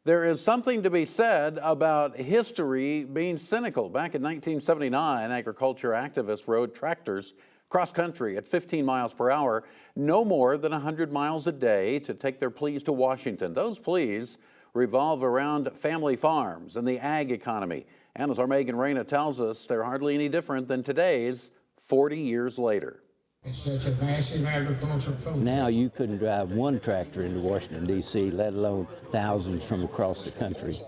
There is something to be said about history being cynical. Back in 1979, agriculture activists rode tractors cross country at 15 miles per hour, no more than 100 miles a day, to take their pleas to Washington. Those pleas revolve around family farms and the ag economy. And as our Megan Reyna tells us, they're hardly any different than today's 40 years later. It's such a massive agricultural protest. Now you couldn't drive one tractor into Washington, D.C., let alone thousands from across the country.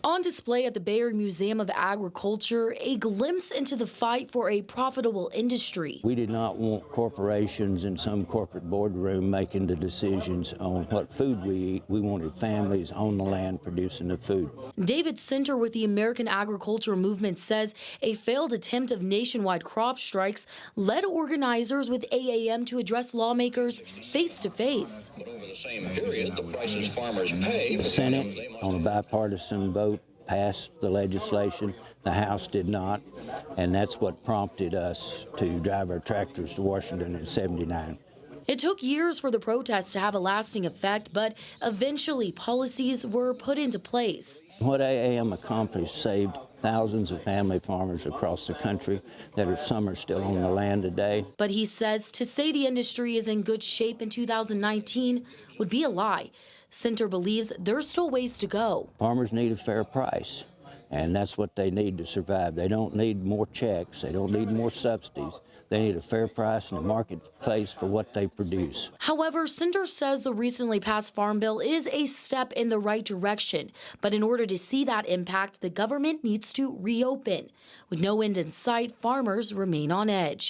On display at the Bayer Museum of Agriculture, a glimpse into the fight for a profitable industry. We did not want corporations in some corporate boardroom making the decisions on what food we eat. We wanted families on the land producing the food. David Sinter with the American Agriculture Movement says a failed attempt of nationwide crop strikes led organizers with AAM to address lawmakers face to face. Over the same period, the prices farmers pay. The Senate, on a bipartisan vote, passed the legislation. The House did not, and that's what prompted us to drive our tractors to Washington in '79. It took years for the protests to have a lasting effect, but eventually policies were put into place. What AAM accomplished saved thousands of family farmers across the country some are still on the land today. But he says to say the industry is in good shape in 2019 would be a lie. Sinter believes there's still ways to go. Farmers need a fair price, and that's what they need to survive. They don't need more checks. They don't need more subsidies. They need a fair price in the marketplace for what they produce. However, Sinter says the recently passed Farm Bill is a step in the right direction. But in order to see that impact, the government needs to reopen. With no end in sight, farmers remain on edge.